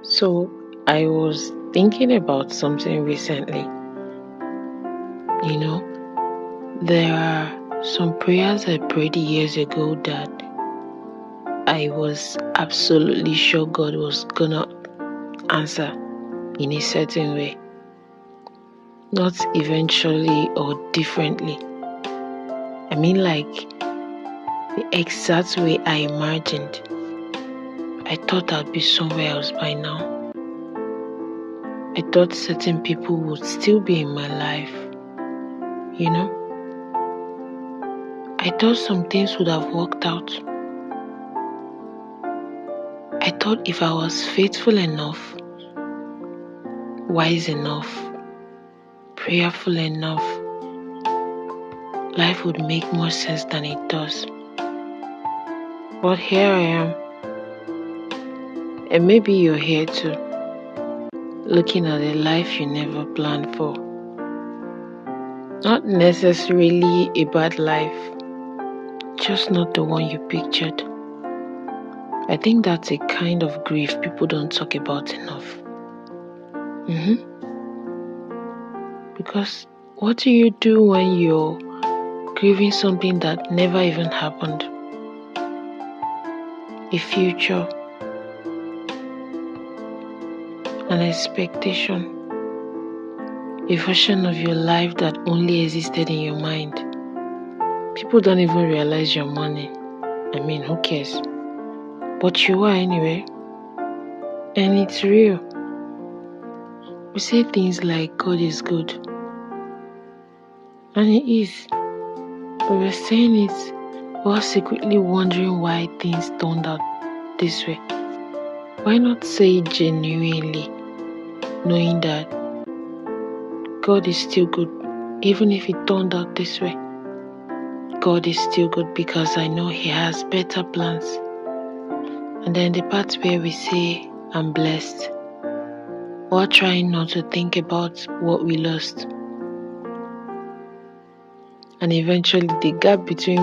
So, I was thinking about something recently. You know, there are some prayers I prayed years ago that I was absolutely sure God was gonna answer in a certain way, not eventually or differently. I mean, like the exact way I imagined. I thought I'd be somewhere else by now. I thought certain people would still be in my life, you know. I thought some things would have worked out. I thought if I was faithful enough, wise enough, prayerful enough, life would make more sense than it does. But here I am, and maybe you're here too, looking at a life you never planned for. Not necessarily a bad life, just not the one you pictured. I think that's a kind of grief people don't talk about enough. Because what do you do when you're grieving something that never even happened? A future, an expectation, a version of your life that only existed in your mind. People don't even realize you're mourning. I mean, who cares? But you are anyway. And it's real. We say things like God is good. And He is. But we're saying it while secretly wondering why things turned out this way. Why not say it genuinely, knowing that God is still good, even if it turned out this way? God is still good because I know He has better plans. And then the part where we say, I'm blessed, while trying not to think about what we lost. And eventually the gap between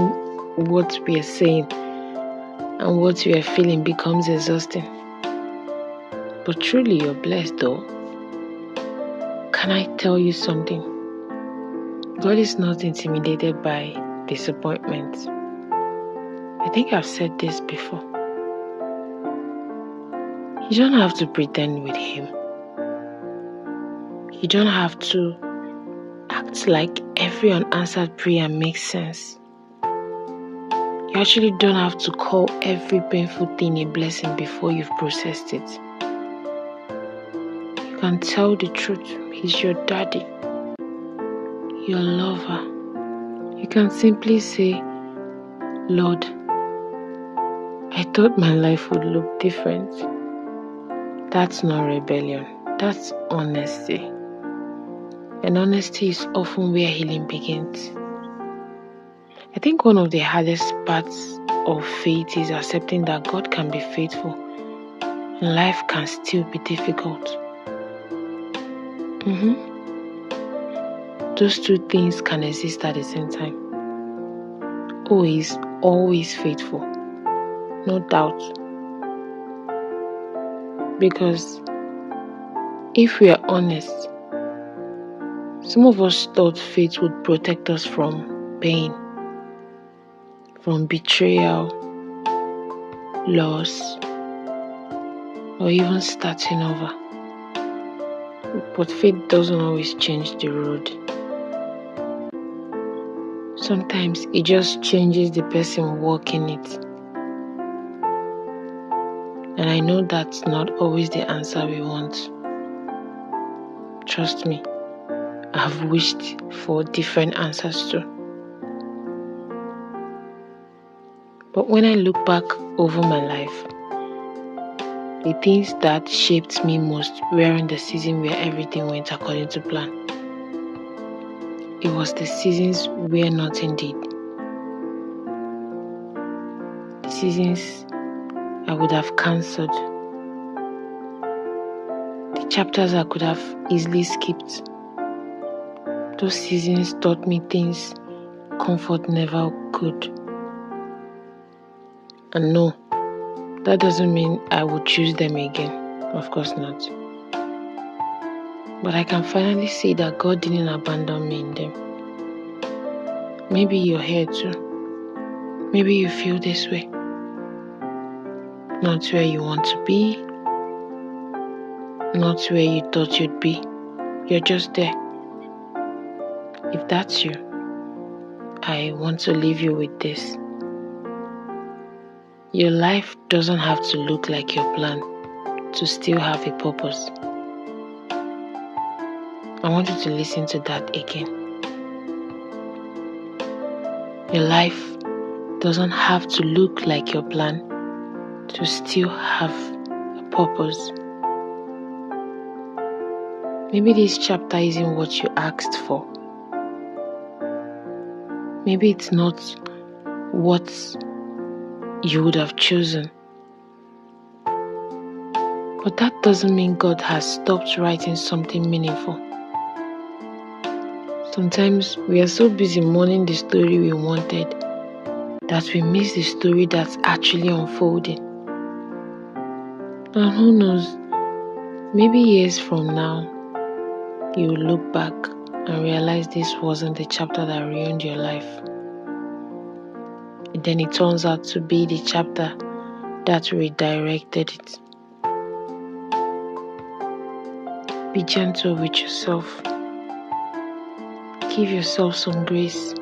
what we are saying and what we are feeling becomes exhausting. But truly you're blessed though. Can I tell you something? God is not intimidated by disappointment. I think I've said this before. You don't have to pretend with Him. You don't have to act like every unanswered prayer makes sense. You actually don't have to call every painful thing a blessing before you've processed it. You can tell the truth. He's your daddy, your lover. You can simply say, Lord, I thought my life would look different. That's not rebellion. That's honesty. And honesty is often where healing begins. I think one of the hardest parts of faith is accepting that God can be faithful and life can still be difficult. Those two things can exist at the same time. Oh, He's always faithful, no doubt. Because if we are honest, some of us thought faith would protect us from pain, from betrayal, loss, or even starting over. But faith doesn't always change the road. Sometimes it just changes the person walking it. And I know that's not always the answer we want. Trust me, I've wished for different answers too. But when I look back over my life, the things that shaped me most were in the season where everything went according to plan. It was the seasons where nothing did. The seasons I would have cancelled. The chapters I could have easily skipped. Those seasons taught me things comfort never could. And no, that doesn't mean I would choose them again. Of course not. But I can finally see that God didn't abandon me in them. Maybe you're here too. Maybe you feel this way. Not where you want to be, not where you thought you'd be. You're just there. If that's you, I want to leave you with this. Your life doesn't have to look like your plan to still have a purpose. I want you to listen to that again. Your life doesn't have to look like your plan to still have a purpose. Maybe this chapter isn't what you asked for. Maybe it's not what you would have chosen. But that doesn't mean God has stopped writing something meaningful. Sometimes we are so busy mourning the story we wanted that we miss the story that's actually unfolding. And who knows, maybe years from now, you will look back and realize this wasn't the chapter that ruined your life. And then it turns out to be the chapter that redirected it. Be gentle with yourself. Give yourself some grace.